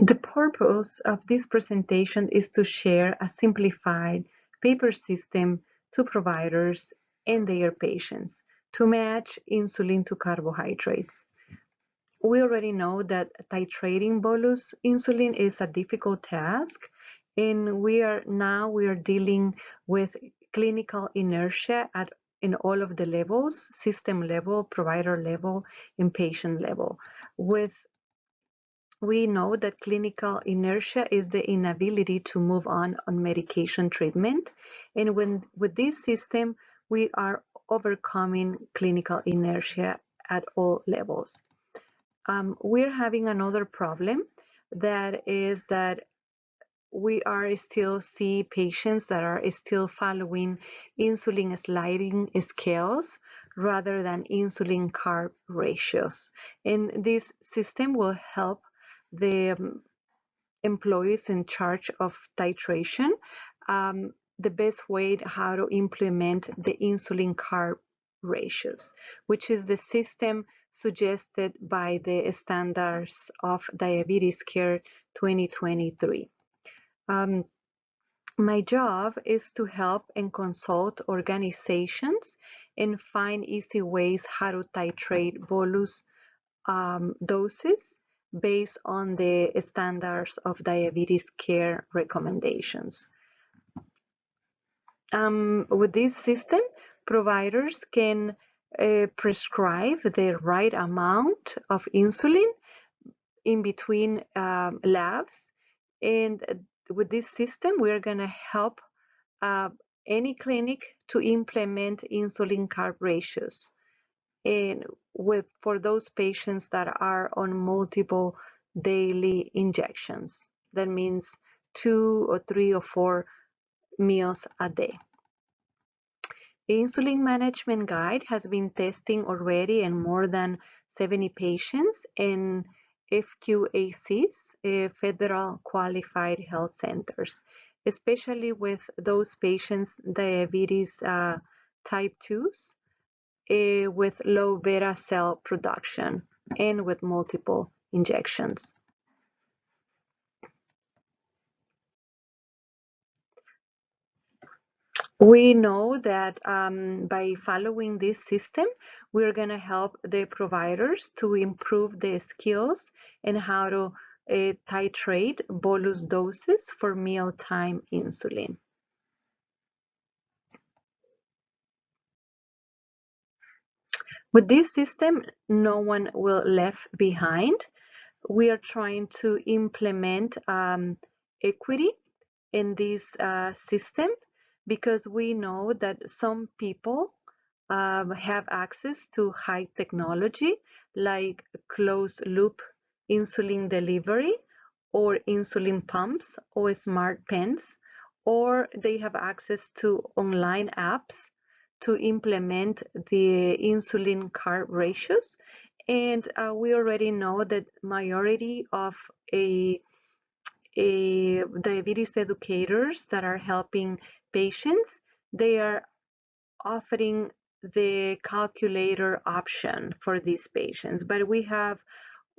The purpose of this presentation is to share a simplified paper system to providers and their patients to match insulin to carbohydrates. We already know that titrating bolus insulin is a difficult task, and we are dealing with clinical inertia in all of the levels, system level, provider level, and patient level. We know that clinical inertia is the inability to move on medication treatment, and with this system, we are overcoming clinical inertia at all levels. We're having another problem, that is that we are still see patients that are still following insulin sliding scales rather than insulin carb ratios. And this system will help the employees in charge of titration the best way how to implement the insulin carb ratios, which is the system suggested by the Standards of Diabetes Care 2023. My job is to help and consult organizations and find easy ways how to titrate bolus doses based on the Standards of Diabetes Care recommendations. With this system, providers can prescribe the right amount of insulin in between labs, and with this system, we're going to help any clinic to implement insulin carb ratios, and for those patients that are on multiple daily injections. That means 2 or 3 or 4 meals a day. The insulin management guide has been testing already in more than 70 patients in FQACs, federal qualified health centers, especially with those patients diabetes type 2s with low beta cell production and with multiple injections. We know that by following this system, we're going to help the providers to improve the skills and how to titrate bolus doses for mealtime insulin. With this system, no one will left behind. We are trying to implement equity in this system, because we know that some people have access to high technology like closed loop insulin delivery or insulin pumps or smart pens, or they have access to online apps to implement the insulin carb ratios. And we already know that majority of diabetes educators that are helping patients, they are offering the calculator option for these patients. But we have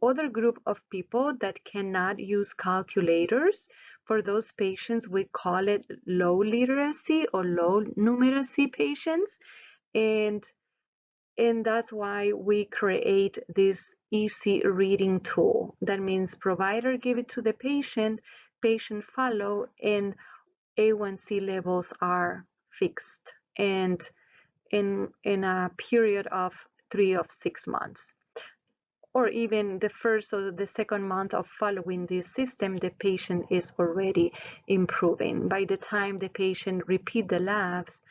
other group of people that cannot use calculators. For those patients, we call it low literacy or low numeracy patients. And that's why we create this easy reading tool. That means provider give it to the patient follow, and A1C levels are fixed and in a period of 3 or 6 months. Or even the first or the second month of following this system, the patient is already improving. By the time the patient repeat the labs,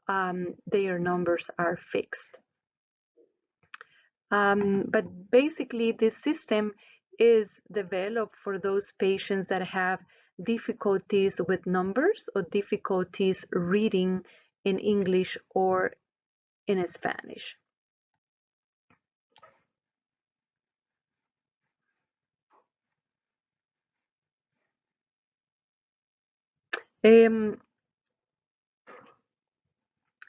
their numbers are fixed. But basically, this system is developed for those patients that have difficulties with numbers or difficulties reading in English or in Spanish.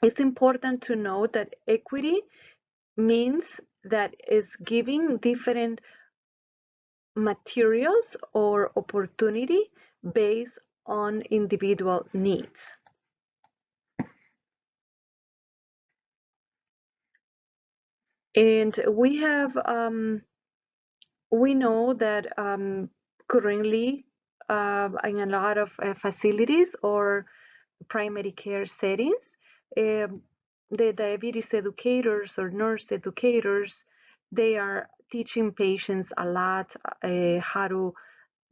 It's important to note that equity means that is giving different materials or opportunity based on individual needs. And we know that currently in a lot of facilities or primary care settings, um, the diabetes educators or nurse educators, they are teaching patients a lot how to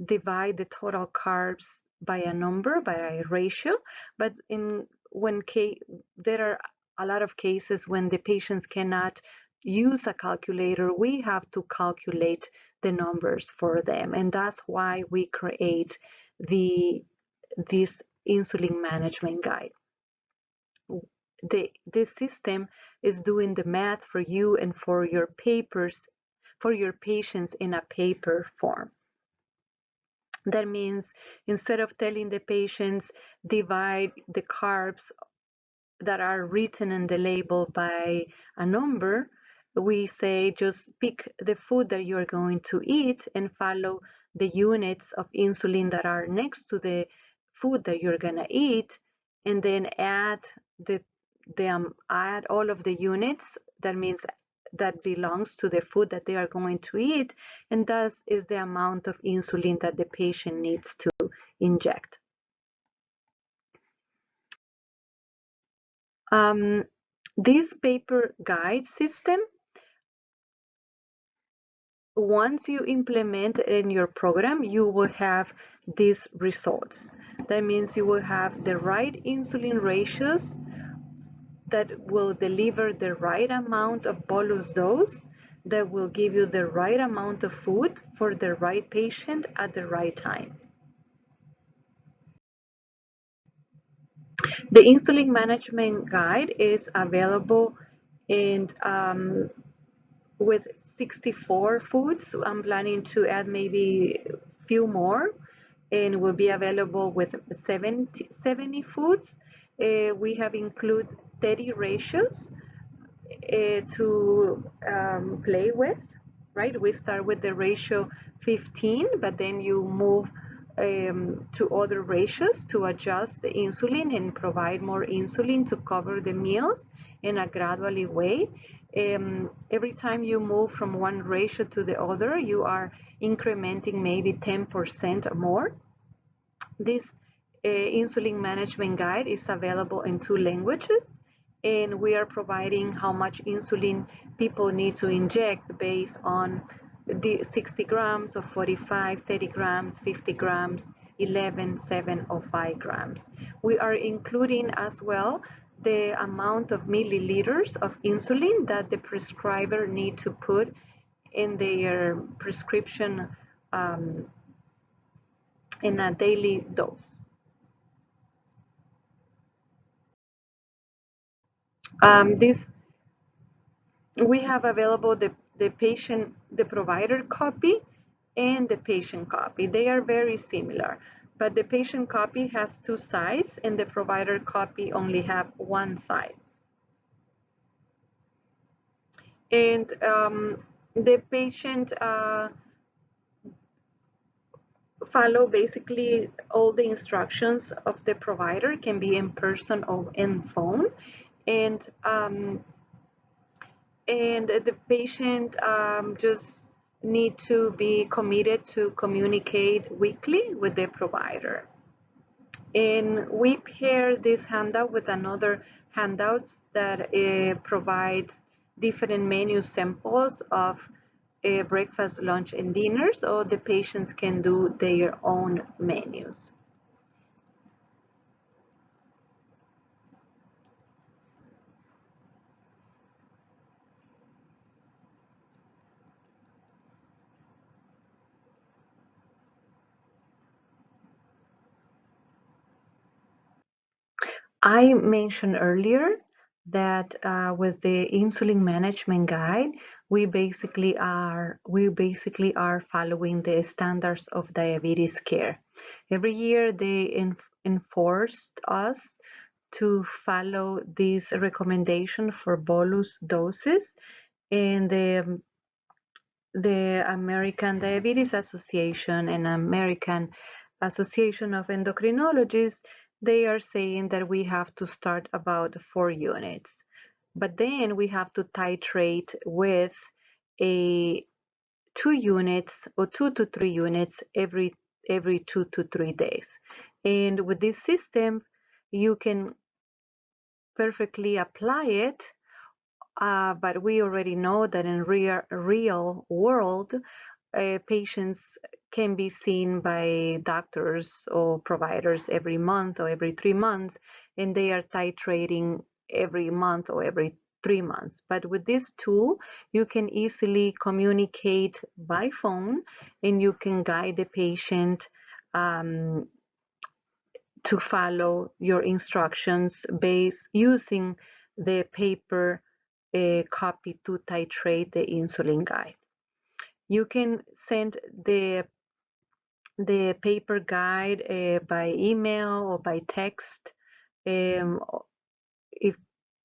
divide the total carbs by a number, by a ratio. But there are a lot of cases when the patients cannot use a calculator, we have to calculate the numbers for them, and that's why we create this insulin management guide. This system is doing the math for you and for your patients in a paper form. That means instead of telling the patients divide the carbs that are written in the label by a number, we say just pick the food that you're going to eat and follow the units of insulin that are next to the food that you're going to eat, and then add add all of the units. That means that belongs to the food that they are going to eat, and that is the amount of insulin that the patient needs to inject. This paper guide system, once you implement it in your program, you will have these results. That means you will have the right insulin ratios that will deliver the right amount of bolus dose, that will give you the right amount of food for the right patient at the right time. The insulin management guide is available in with 64 foods. I'm planning to add maybe a few more, and will be available with 70 foods. We have included 30 ratios to play with, right? We start with the ratio 15, but then you move to other ratios to adjust the insulin and provide more insulin to cover the meals in a gradually way. Every time you move from one ratio to the other, you are incrementing maybe 10% more. This insulin management guide is available in 2 languages, and we are providing how much insulin people need to inject based on the 60 grams of 45, 30 grams, 50 grams, 11, 7, or 5 grams. We are including as well the amount of milliliters of insulin that the prescriber need to put in their prescription in a daily dose. This we have available the provider copy and the patient copy. They are very similar, but the patient copy has 2 sides and the provider copy only have 1 side. And the patient follow basically all the instructions of the provider, can be in person or in phone, and the patient just need to be committed to communicate weekly with the provider. And we pair this handout with another handouts that provides different menu samples of breakfast, lunch, and dinner, so the patients can do their own menus. I mentioned earlier that with the insulin management guide, we basically are following the standards of diabetes care. Every year they enforced us to follow this recommendation for bolus doses, and the American Diabetes Association and American Association of Endocrinologists, they are saying that we have to start about 4 units. But then we have to titrate with a 2 units or 2 to 3 units every 2 to 3 days. And with this system, you can perfectly apply it, but we already know that in real world, patients can be seen by doctors or providers every month or every 3 months, and they are titrating every month or every 3 months. But with this tool, you can easily communicate by phone, and you can guide the patient to follow your instructions based using the paper copy to titrate the insulin guide. You can send the paper guide by email or by text um, if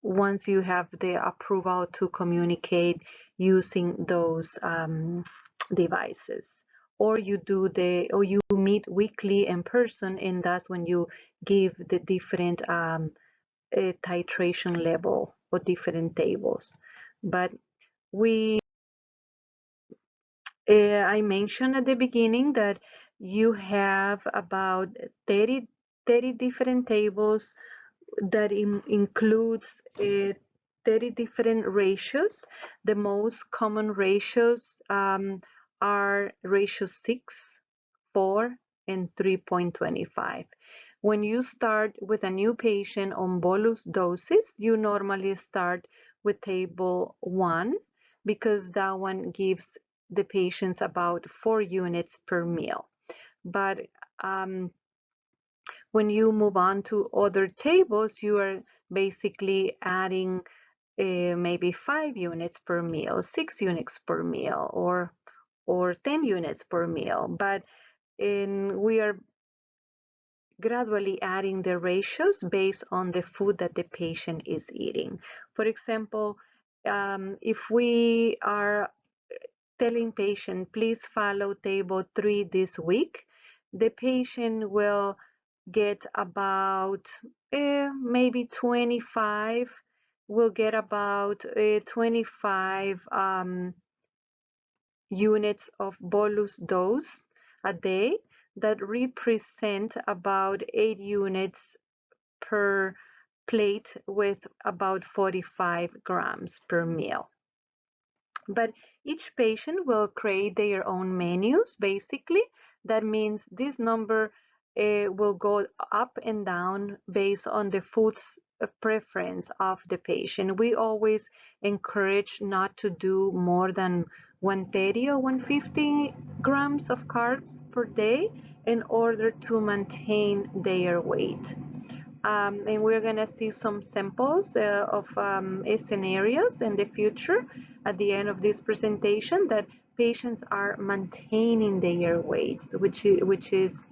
once you have the approval to communicate using those devices, or you meet weekly in person, and that's when you give the different titration level or different tables. But we I mentioned at the beginning that you have about 30 different tables that includes 30 different ratios. The most common ratios are ratio 6, 4, and 3.25. When you start with a new patient on bolus doses, you normally start with table 1 because that one gives the patients about 4 units per meal. But when you move on to other tables, you are basically adding maybe 5 units per meal, 6 units per meal, or 10 units per meal. But we are gradually adding the ratios based on the food that the patient is eating. For example, if we are telling patient, please follow table 3 this week, the patient will get about maybe 25, will get about 25 units of bolus dose a day that represent about 8 units per plate with about 45 grams per meal. But each patient will create their own menus, basically. That means this number will go up and down based on the food's preference of the patient. We always encourage not to do more than 130 or 150 grams of carbs per day in order to maintain their weight. And we're going to see some samples of scenarios in the future at the end of this presentation that patients are maintaining their weights, which is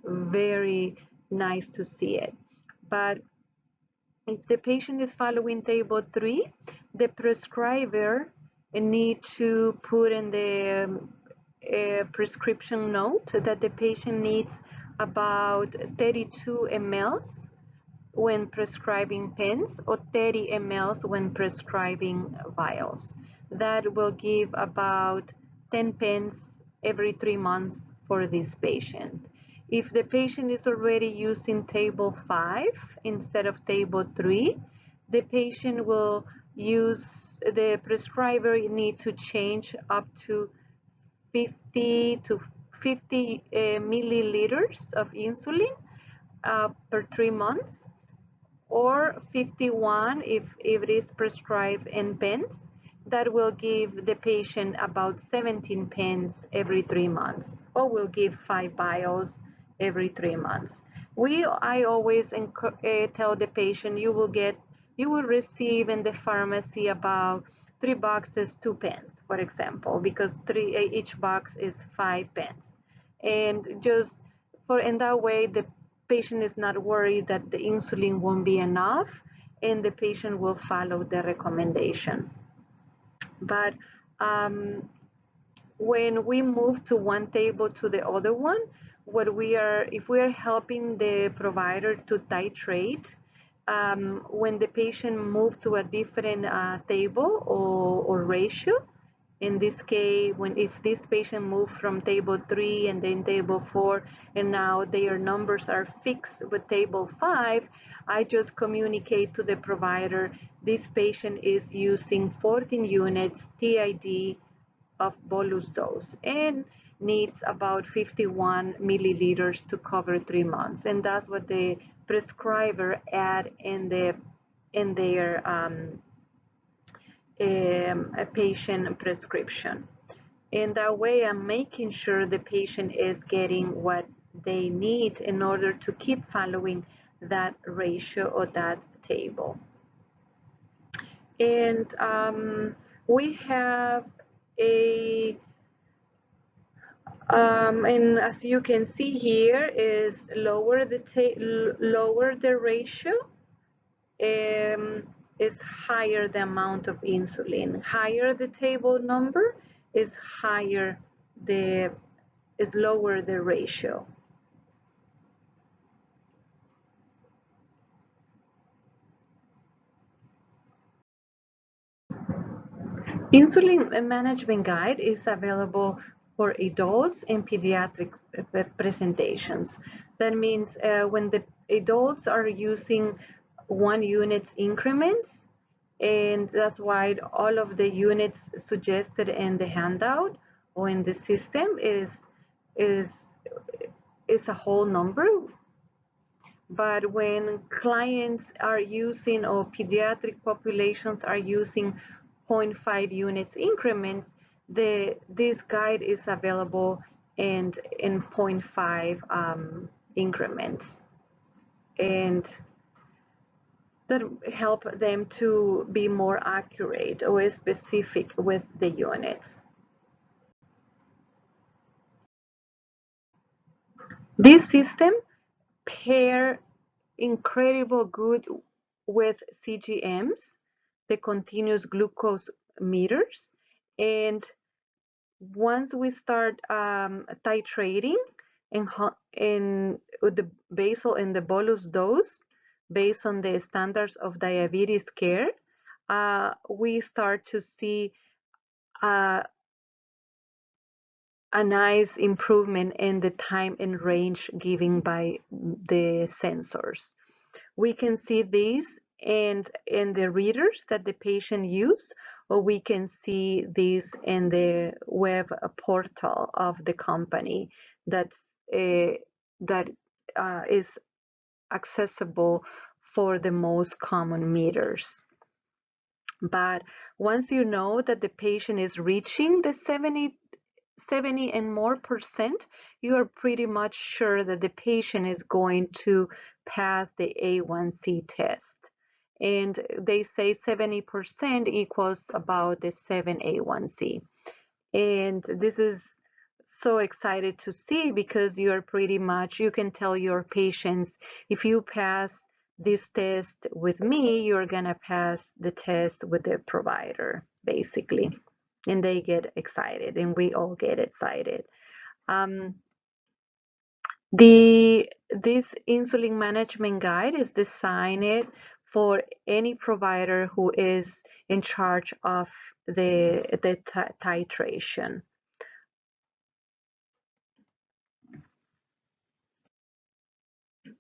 very nice to see it. But if the patient is following table 3, the prescriber need to put in the prescription note that the patient needs about 32 mLs when prescribing pens or 30 mLs when prescribing vials. That will give about 10 pens every 3 months for this patient. If the patient is already using table 5 instead of table 3, the patient will use, the prescriber need to change up to 50 to 50 milliliters of insulin per 3 months, or 51 if it is prescribed in pens. That will give the patient about 17 pens every 3 months, or will give 5 vials every 3 months. I always tell the patient you will receive in the pharmacy about 3 boxes, 2 pens, for example, because each box is 5 pens, and just in that way the patient is not worried that the insulin won't be enough, and the patient will follow the recommendation. But when we move to one table to the other one, if we are helping the provider to titrate, when the patient move to a different table or ratio, in this case, if this patient moved from table 3 and then table 4, and now their numbers are fixed with table 5, I just communicate to the provider this patient is using 14 units TID of bolus dose and needs about 51 milliliters to cover 3 months, and that's what the prescriber add in their a patient prescription. In that way, I'm making sure the patient is getting what they need in order to keep following that ratio or that table. And we have a and as you can see here is lower the ratio, is higher the amount of insulin. Higher the table number is higher the is lower the ratio. Insulin management guide is available for adults and pediatric presentations. That means when the adults are using 1 unit increments, and that's why all of the units suggested in the handout or in the system is is a whole number. But when clients are using or pediatric populations are using zero 0.5 units increments, this guide is available in 0.5 increments, and that help them to be more accurate or specific with the units. This system pair incredible good with CGMs, the continuous glucose meters, and once we start titrating in the basal and the bolus dose based on the standards of diabetes care, we start to see uh, a nice improvement in the time and range given by the sensors. We can see these in the readers that the patient use, or we can see this in the web portal of the company that is accessible for the most common meters. But once you know that the patient is reaching the 70 and more percent, you are pretty much sure that the patient is going to pass the A1C test. And they say 70% equals about the 7A1C. And this is so excited to see because you are pretty much, you can tell your patients, if you pass this test with me, you're gonna pass the test with the provider, basically. And they get excited, and we all get excited. Um, this insulin management guide is designed for any provider who is in charge of the titration.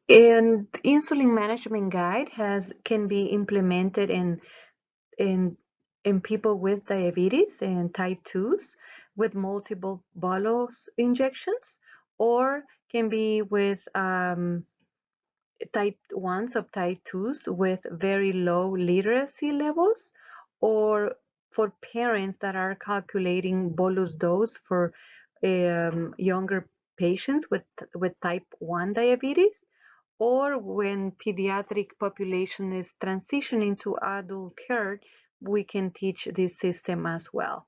And insulin management guide can be implemented in in people with diabetes and type 2s with multiple bolus injections, or can be with type 1s of type 2s with very low literacy levels, or for parents that are calculating bolus dose for younger patients with type 1 diabetes, or when pediatric population is transitioning to adult care, we can teach this system as well.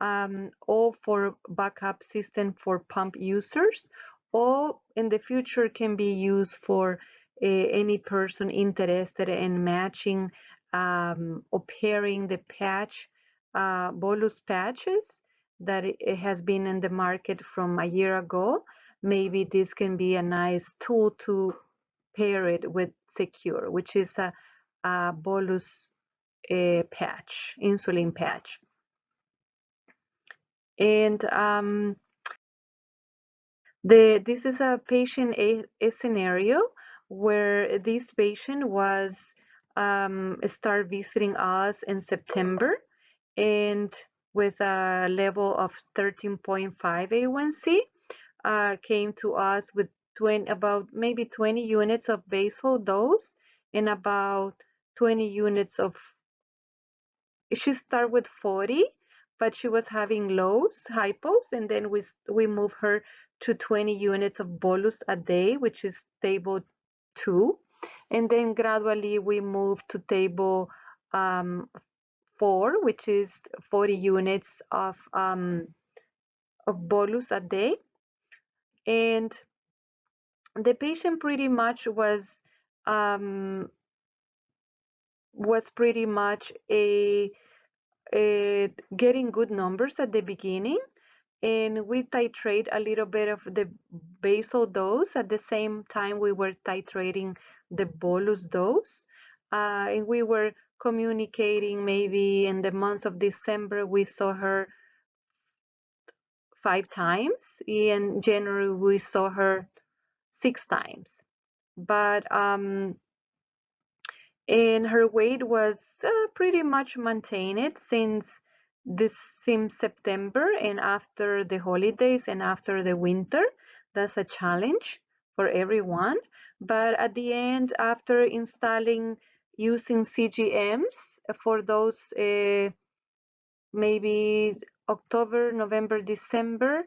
Or for backup system for pump users, or in the future can be used for any person interested in matching or pairing the patch bolus patches that it has been in the market from a year ago. Maybe this can be a nice tool to pair it with Secure, which is a bolus patch, insulin patch. And this is a patient a scenario where this patient was start visiting us in September, and with a level of 13.5 A1C, came to us with about maybe 20 units of basal dose and about 20 units of, she started with 40, but she was having lows, hypos, and then we move her to 20 units of bolus a day, which is table 2. And then gradually we move to table 4, which is 40 units of bolus a day. And the patient pretty much was pretty much getting good numbers at the beginning, and we titrate a little bit of the basal dose. At the same time, we were titrating the bolus dose, and we were communicating. Maybe in the month of December, we saw her 5 times. In January, we saw her 6 times. But and her weight was pretty much maintained since September and after the holidays and after the winter. That's a challenge for everyone. But at the end, after installing using CGMs for those maybe October, November, December,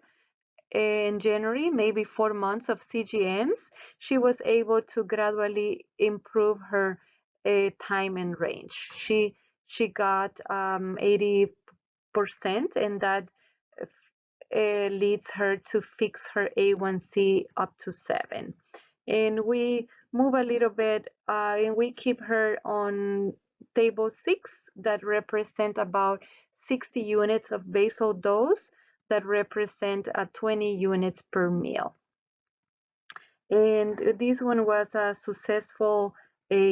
in January, maybe 4 months of CGMs, she was able to gradually improve her time and range. She got 80%, and that leads her to fix her A1C up to 7. And we move a little bit, and we keep her on table 6 that represent about 60 units of basal dose that represent 20 units per meal. And this one was a successful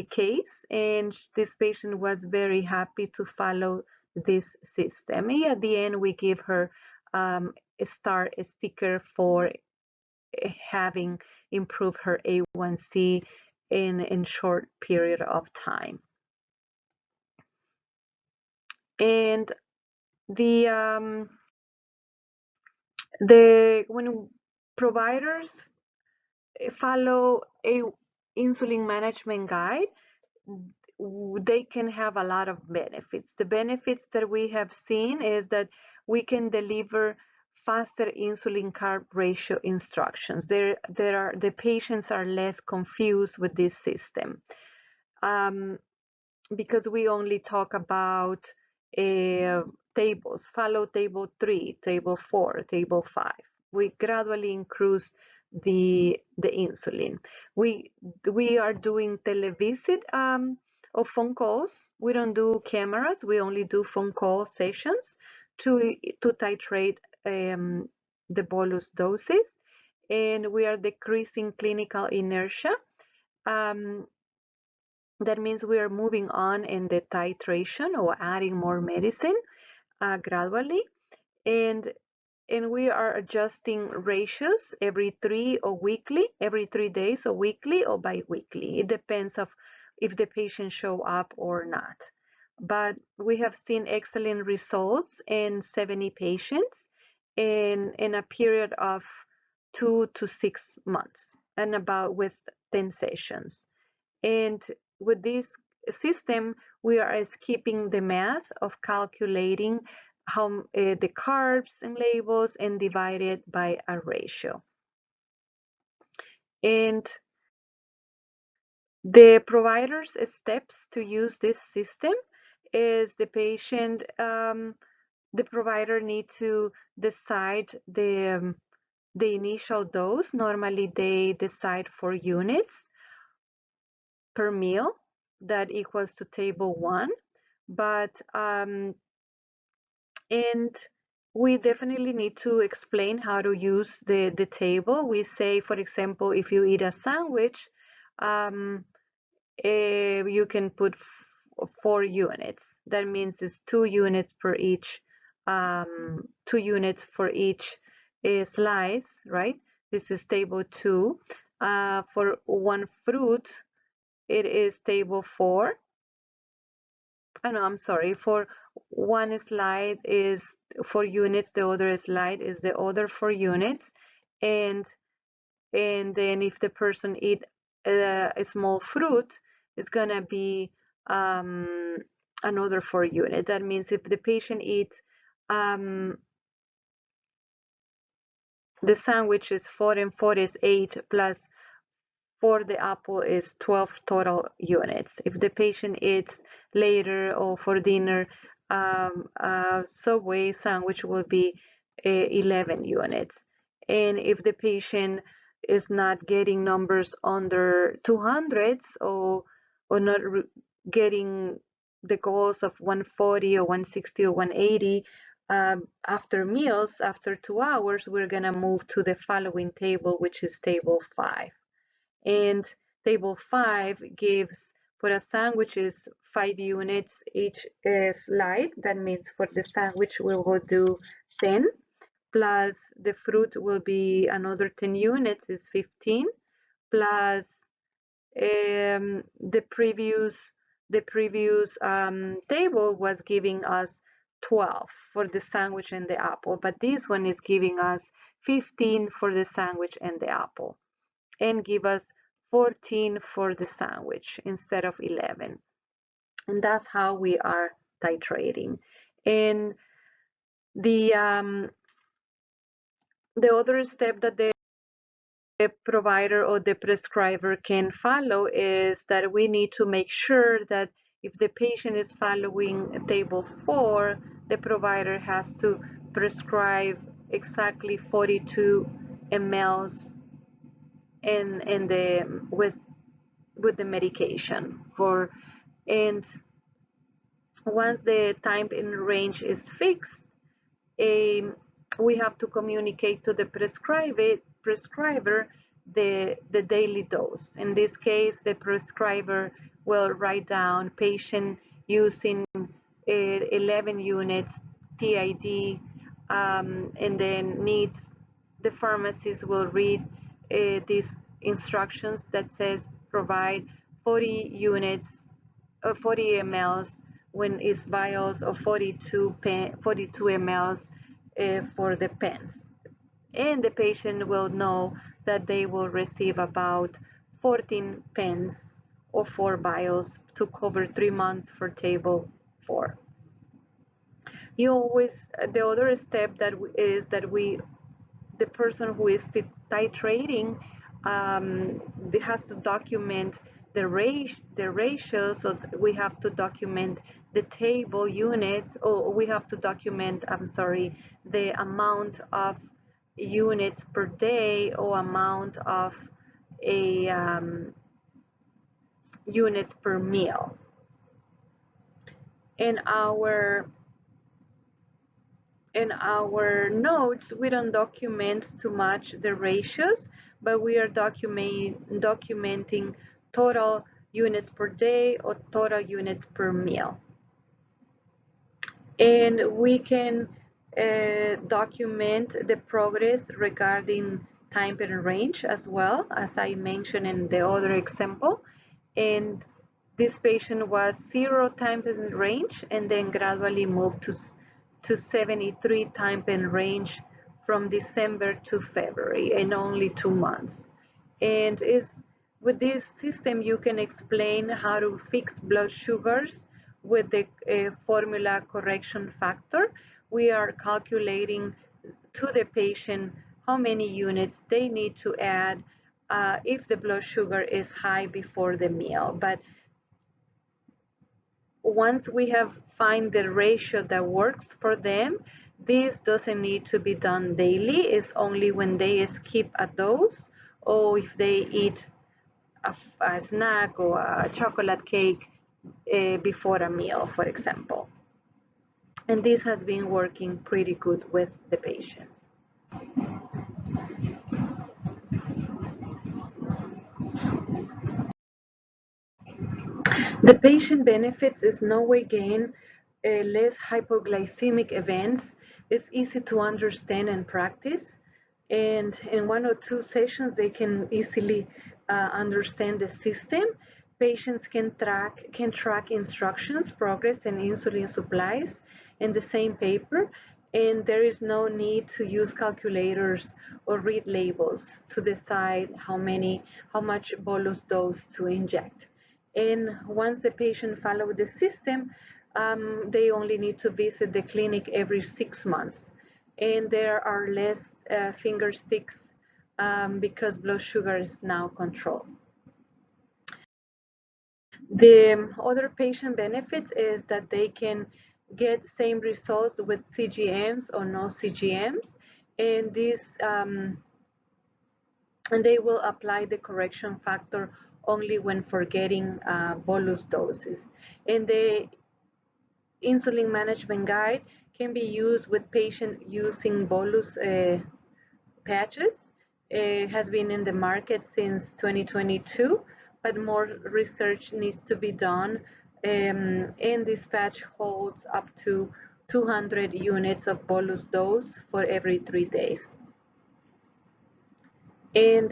case, and this patient was very happy to follow this system. And at the end, we give her a star sticker for having improved her A1C in short period of time. And when providers follow a insulin management guide, they can have a lot of benefits. The benefits that we have seen is that we can deliver faster insulin carb ratio instructions. The patients are less confused with this system, because we only talk about tables. Follow table 3, table 4, table 5. We gradually increase the insulin. We are doing televisit or phone calls. We don't do cameras. We only do phone call sessions to titrate the bolus doses, and we are decreasing clinical inertia. That means we are moving on in the titration or adding more medicine gradually, and we are adjusting ratios every 3 days or weekly or bi-weekly. It depends of if the patient show up or not. But we have seen excellent results in 70 patients in a period of 2 to 6 months, and about with 10 sessions. And with this system, we are skipping the math of calculating how the carbs and labels and divided by a ratio. And the provider's steps to use this system is the patient, the provider need to decide the initial dose. Normally they decide 4 units per meal that equals to table 1, but and we definitely need to explain how to use the table. We say, for example, if you eat a sandwich, um, you can put 4 units. That means it's 2 units per each, 2 units for each slice, right? This is table 2. For one fruit, it is table 4. Oh, no, I'm sorry. For one slide is 4 units, the other slide is the other 4 units, and then if the person eat a small fruit, it's gonna be um, another 4 units. That means if the patient eats the sandwich is 4 and 4 is 8 plus for the apple is 12 total units. If the patient eats later or for dinner, Subway sandwich will be 11 units. And if the patient is not getting numbers under 200s or not getting the goals of 140 or 160 or 180, after meals, after 2 hours, we're going to move to the following table, which is table 5. And table 5 gives for a sandwich is 5 units each slide. That means for the sandwich we will do 10 plus the fruit will be another 10 units is 15 plus the previous table was giving us 12 for the sandwich and the apple, but this one is giving us 15 for the sandwich and the apple and give us 14 for the sandwich instead of 11. And that's how we are titrating. And the other step that the provider or the prescriber can follow is that we need to make sure that if the patient is following table 4, the provider has to prescribe exactly 42 mLs in the with the medication for. And once the time in range is fixed, we have to communicate to the prescriber the daily dose. In this case, the prescriber will write down patient using 11 units TID, and then needs, the pharmacist will read these instructions that says provide 40 units 40 mLs when it's vials of 42 mLs for the pens. And the patient will know that they will receive about 14 pens or 4 vials to cover 3 months for table 4. You always, the other step that is that the person who is titrating has to document the ratio, so we have to document the table units, or we have to document, I'm sorry, the amount of units per day or amount of a units per meal. In our notes, we don't document too much the ratios, but we are documenting total units per day or total units per meal. And we can document the progress regarding time and range as well, as I mentioned in the other example. And this patient was 0 time in range and then gradually moved to 73 time in range from December to February in only 2 months. And with this system you can explain how to fix blood sugars with the formula correction factor. We are calculating to the patient how many units they need to add if the blood sugar is high before the meal. But once we have find the ratio that works for them, this doesn't need to be done daily. It's only when they skip a dose or if they eat a snack or a chocolate cake before a meal, for example. And this has been working pretty good with the patients. The patient benefits is no weight gain, less hypoglycemic events, it's easy to understand and practice, and in 1 or 2 sessions they can easily understand the system. Patients can track instructions, progress, and insulin supplies in the same paper, and there is no need to use calculators or read labels to decide how much bolus dose to inject. And once the patient follows the system, they only need to visit the clinic every 6 months. And there are less finger sticks because blood sugar is now controlled. The other patient benefits is that they can get same results with CGMs or no CGMs, and they will apply the correction factor only when forgetting bolus doses. And the insulin management guide can be used with patient using bolus patches. It has been in the market since 2022, but more research needs to be done. And this patch holds up to 200 units of bolus dose for every 3 days. And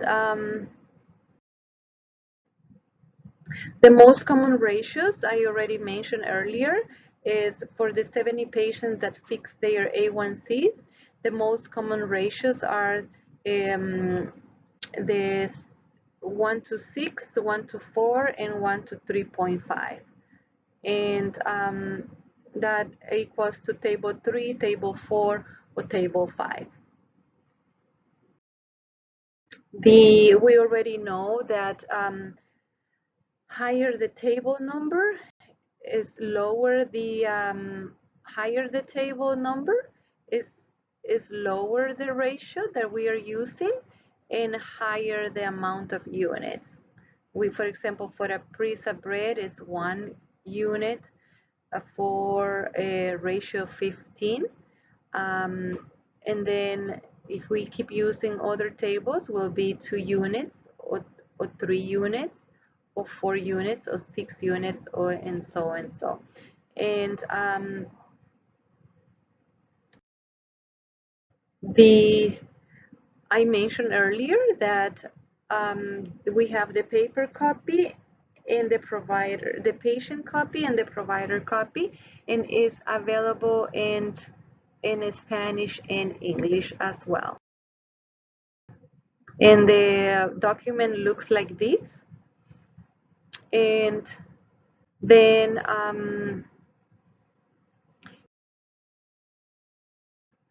the most common ratios I already mentioned earlier is for the 70 patients that fix their A1Cs. The most common ratios are the 1 to 6, 1 to 4, and 1 to 3.5. And that equals to table 3, table 4, or table 5. We already know that higher the table number is lower the higher the table number is lower the ratio that we are using, and higher the amount of units. For example, for a prisa bread is 1 unit for a ratio of 15. And then if we keep using other tables, will be 2 units or 3 units or 4 units or 6 units and so and so. And I mentioned earlier that we have the paper copy and the patient copy and the provider copy, and is available in Spanish and English as well. And the document looks like this. And then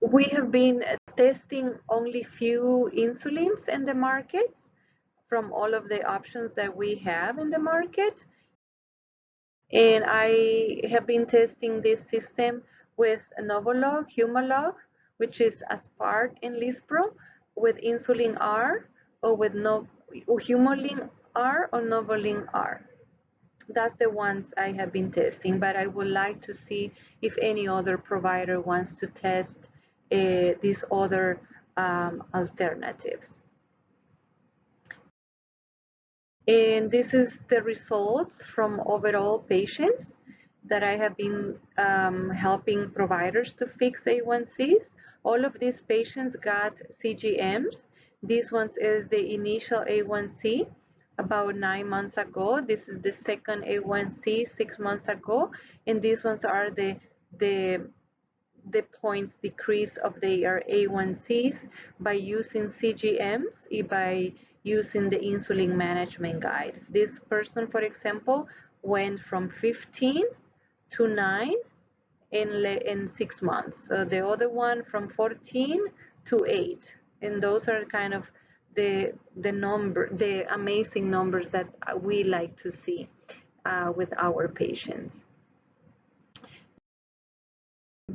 we have been testing only few insulins in the market from all of the options that we have in the market. And I have been testing this system with Novolog, Humalog, which is Aspart and Lispro, with Insulin R, or with Humulin R or Novolin R. That's the ones I have been testing, but I would like to see if any other provider wants to test these other alternatives. And this is the results from overall patients that I have been helping providers to fix A1Cs. All of these patients got CGMs. This one is the initial A1C about 9 months ago. This is the second A1C 6 months ago. And these ones are the points decrease of their A1Cs by using CGMs, by using the insulin management guide. This person, for example, went from 15 to 9 in 6 months. The other one from 14 to 8. And those are kind of the amazing numbers that we like to see with our patients.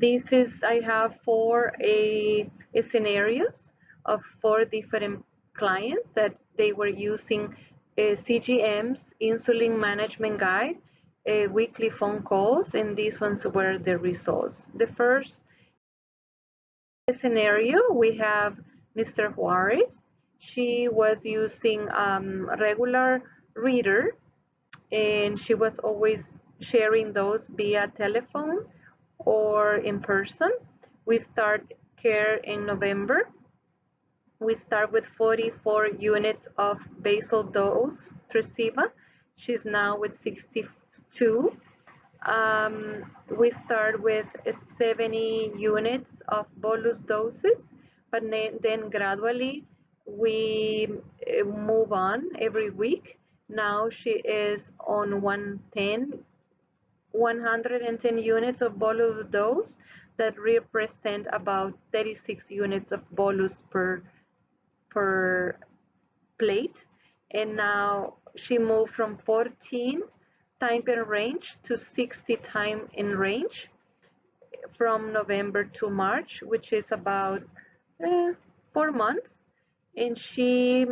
I have 4 scenarios of 4 different clients that they were using CGMs, insulin management guide, weekly phone calls, and these ones were the results. The first scenario, we have Mr. Juarez. She was using regular reader, and she was always sharing those via telephone or in person. We start care in November. We start with 44 units of basal dose Tresiba. She's now with 62. We start with 70 units of bolus doses, but then gradually we move on every week. Now she is on 110 units of bolus dose that represent about 36 units of bolus per plate. And now she moved from 14 time in range to 60 time in range from November to March, which is about 4 months. And she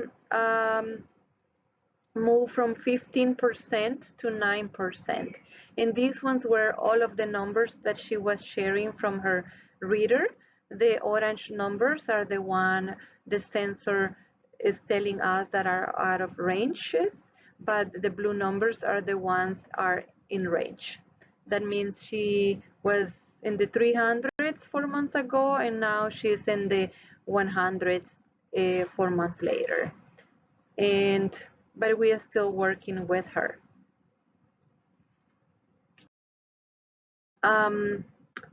moved from 15% to 9%. And these ones were all of the numbers that she was sharing from her reader. The orange numbers are the one the sensor is telling us that are out of ranges, but the blue numbers are the ones are in range. That means she was in the 300s 4 months ago, and now she's in the 100s 4 months later. But we are still working with her.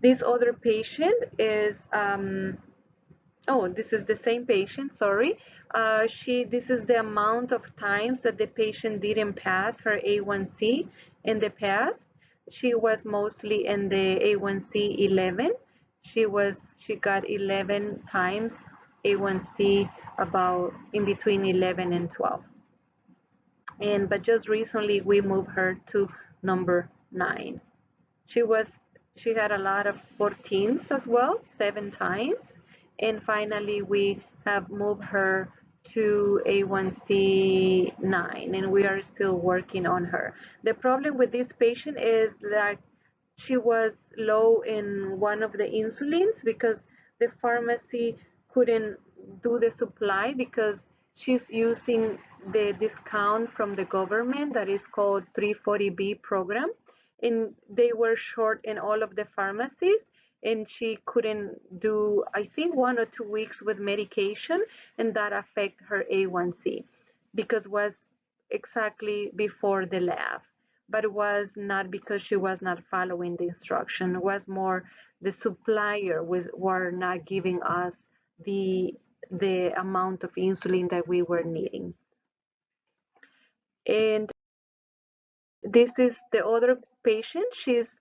This other patient is oh, this is the same patient, sorry. This is the amount of times that the patient didn't pass her A1C in the past. She was mostly in the A1C 11. She got 11 times A1C, about in between 11 and 12. But just recently we moved her to number 9. She had a lot of 14s as well, 7 times, and finally we have moved her to A1C 9, and we are still working on her. The problem with this patient is that she was low in one of the insulins because the pharmacy couldn't do the supply because she's using the discount from the government that is called 340B program, and they were short in all of the pharmacies, and she couldn't do, I think, 1 or 2 weeks with medication, and that affect her A1C because was exactly before the lab, but it was not because she was not following the instruction. It was more the supplier were not giving us the amount of insulin that we were needing. And this is the other patient. She's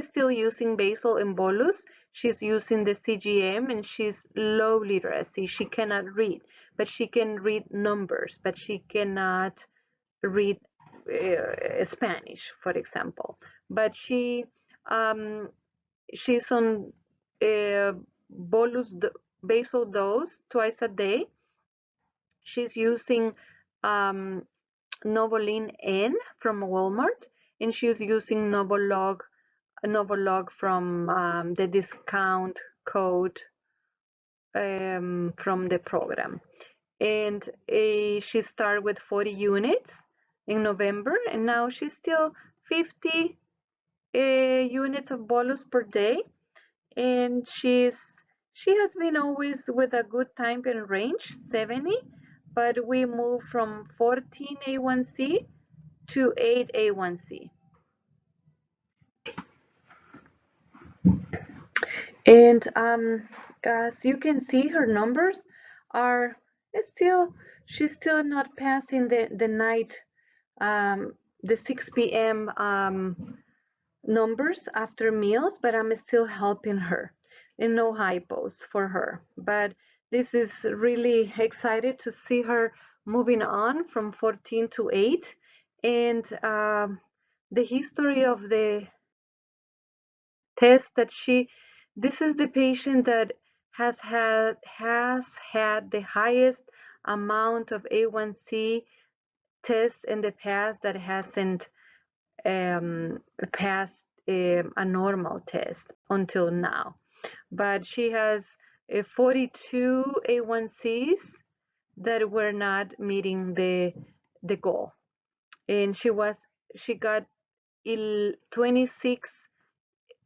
still using basal and bolus. She's using the CGM, and she's low literacy. She cannot read, but she can read numbers, but she cannot read Spanish, for example. But she's on bolus basal dose twice a day. She's using Novolin N from Walmart, and she's using Novolog from the discount code from the program. And she started with 40 units in November, and now she's still 50 units of bolus per day, and she has been always with a good time in range, 70, but we moved from 14 A1C to 8 A1C. And as you can see, her numbers are she's still not passing the night, the 6 p.m. Numbers after meals, but I'm still helping her, and no hypos for her. But this is really excited to see her moving on from 14 to 8. And the history of the test that this is the patient that has had the highest amount of A1C test in the past that hasn't passed a normal test until now. But she has 42 A1Cs that were not meeting the goal, and she got 26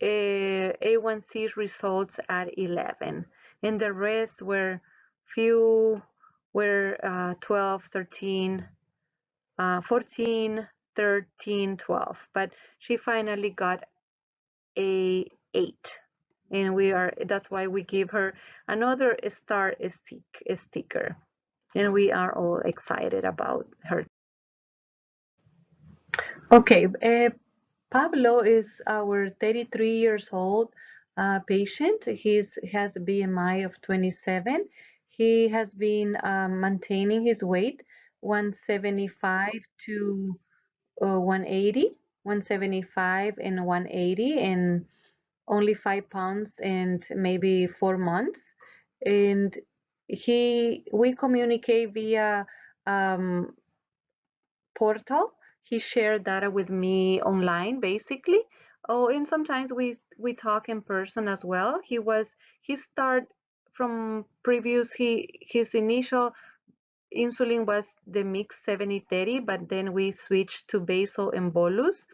A1C results at 11, and the rest were few were 12, 13, 14, 13, 12, but she finally got a 8, and that's why we give her another star sticker, and we are all excited about her. Okay, Pablo is our 33 years old patient. He has a BMI of 27. He has been maintaining his weight 175 to 180, 175 and 180, and only 5 pounds and maybe 4 months. And we communicate via um, portal. He shared data with me online, basically. Oh, and sometimes we talk in person as well. He started from previous his initial insulin was the mix 70/30, but then we switched to basal and bolus,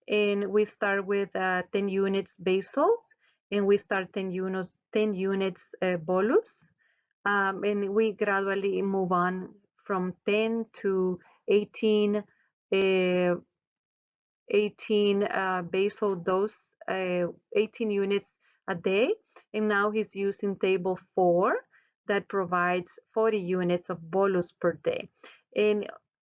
and we start with 10 units basals, and we start 10 units bolus, and we gradually move on from 10 to 18, 18 basal dose, 18 units a day, and now he's using table 4 that provides 40 units of bolus per day. And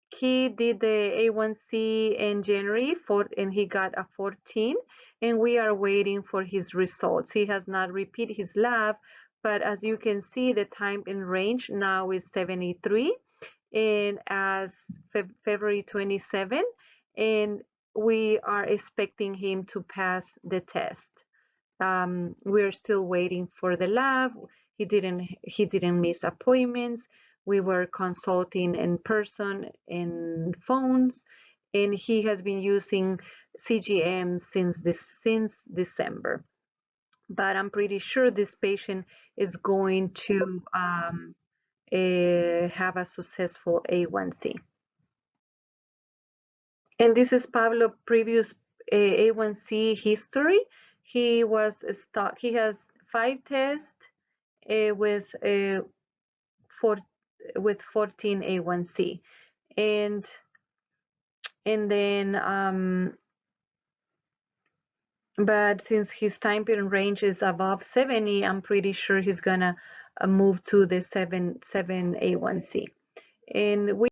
he did the A1C in January and he got a 14, and we are waiting for his results. He has not repeated his lab, but as you can see, the time in range now is 73, and as February 27, and we are expecting him to pass the test. We're still waiting for the lab. He didn't miss appointments. We were consulting in person in phones, and he has been using CGM since December. But I'm pretty sure this patient is going to have a successful A1C. And this is Pablo previous A1C history. He was stuck. He has 5 tests with 14 A1C, and then but since his time period range is above 70, I'm pretty sure he's gonna move to the 7 A1C. And we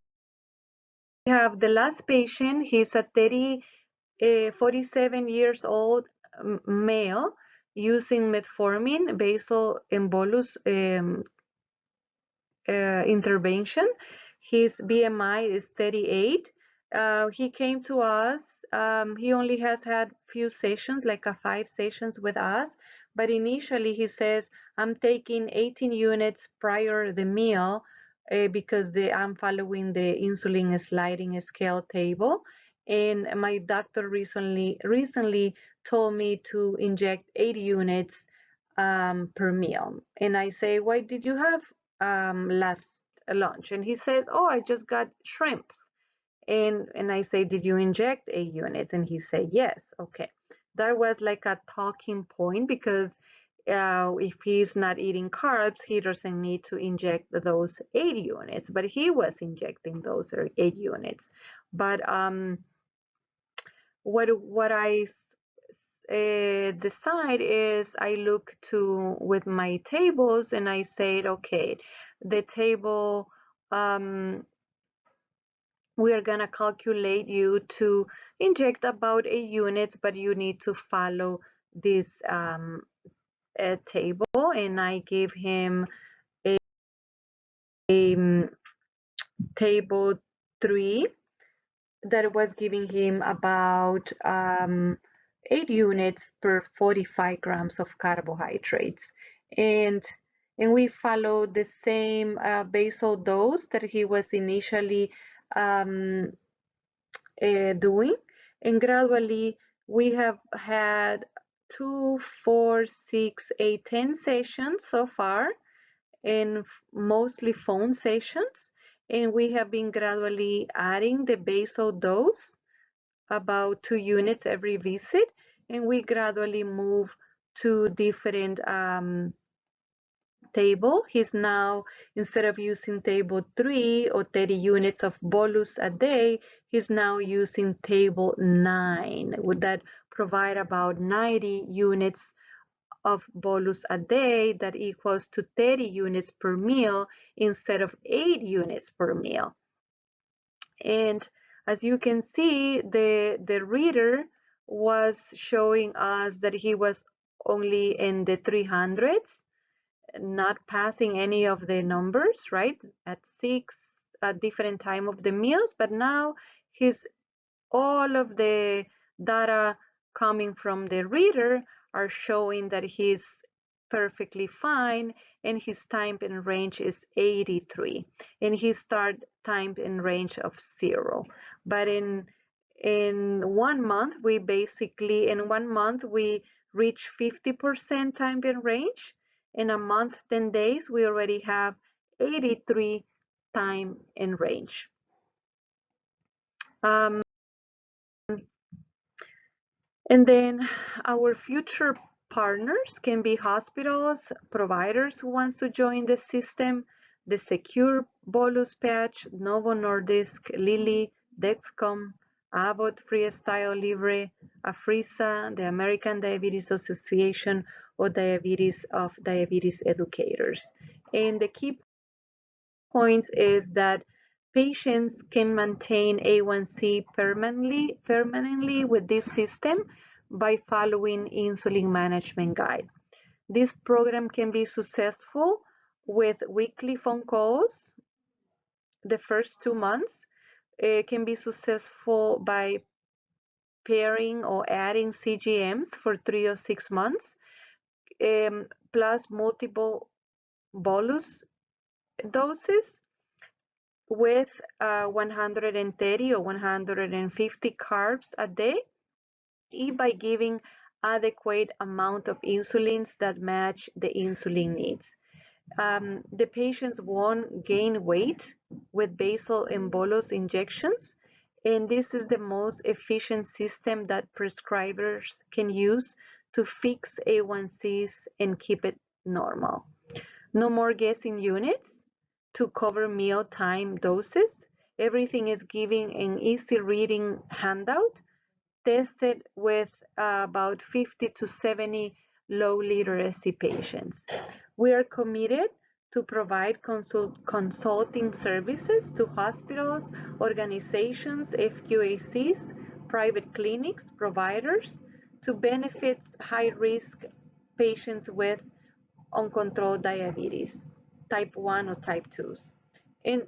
have the last patient. He's a 47 years old male using metformin basal and bolus intervention. His BMI is 38. He came to us. He only has had few sessions, like 5 sessions with us. But initially he says, I'm taking 18 units prior the meal because I'm following the insulin sliding scale table. And my doctor recently told me to inject 80 units per meal. And I say, why did you have last lunch? And he says, oh, I just got shrimps. And I say, did you inject 8 units? And he said, yes. Okay, that was like a talking point, because if he's not eating carbs, he doesn't need to inject those 8 units, but he was injecting those 8 units. But what I decide is I look to with my tables, and I said, okay, the table, we are gonna calculate you to inject about 8 units, but you need to follow this table, and I give him a table 3 that was giving him about 8 units per 45 grams of carbohydrates. And we followed the same basal dose that he was initially um, doing. And gradually, we have had 2, 4, 6, 8, 10 sessions so far, and mostly phone sessions. And we have been gradually adding the basal dose, about 2 units every visit, and we gradually move to different table. He's now, instead of using table 3 or 30 units of bolus a day, he's now using table 9. Would that provide about 90 units of bolus a day, that equals to 30 units per meal instead of 8 units per meal. And as you can see, the reader was showing us that he was only in the 300s, not passing any of the numbers, right? At 6, at different time of the meals, but now he's, all of the data coming from the reader are showing that he's perfectly fine, and his time in range is 83, and he start time in range of 0. But in 1 month, we basically, in 1 month, we reach 50% time in range. In a month, 10 days, we already have 83 time in range. And then our future partners can be hospitals, providers who wants to join the system, the Secure Bolus Patch, Novo Nordisk, Lilly, Dexcom, Abbott, Freestyle Libre, Afrisa, the American Diabetes Association, or Diabetes Educators. And the key points is that patients can maintain A1C permanently with this system by following insulin management guide. This program can be successful with weekly phone calls the first 2 months. It can be successful by pairing or adding CGMs for 3 or 6 months, plus multiple bolus doses with 130 or 150 carbs a day, by giving adequate amount of insulins that match the insulin needs. The patients won't gain weight with basal and bolus injections, and this is the most efficient system that prescribers can use to fix A1Cs and keep it normal. No more guessing units to cover mealtime doses. Everything is given an easy reading handout, tested with about 50 to 70 low literacy patients. We are committed to provide consulting services to hospitals, organizations, FQACs, private clinics, providers, to benefit high-risk patients with uncontrolled diabetes, type 1 or type 2s. In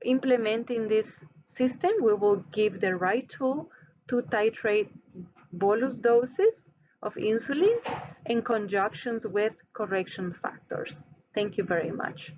implementing this system, we will give the right tool to titrate bolus doses of insulin in conjunction with correction factors. Thank you very much.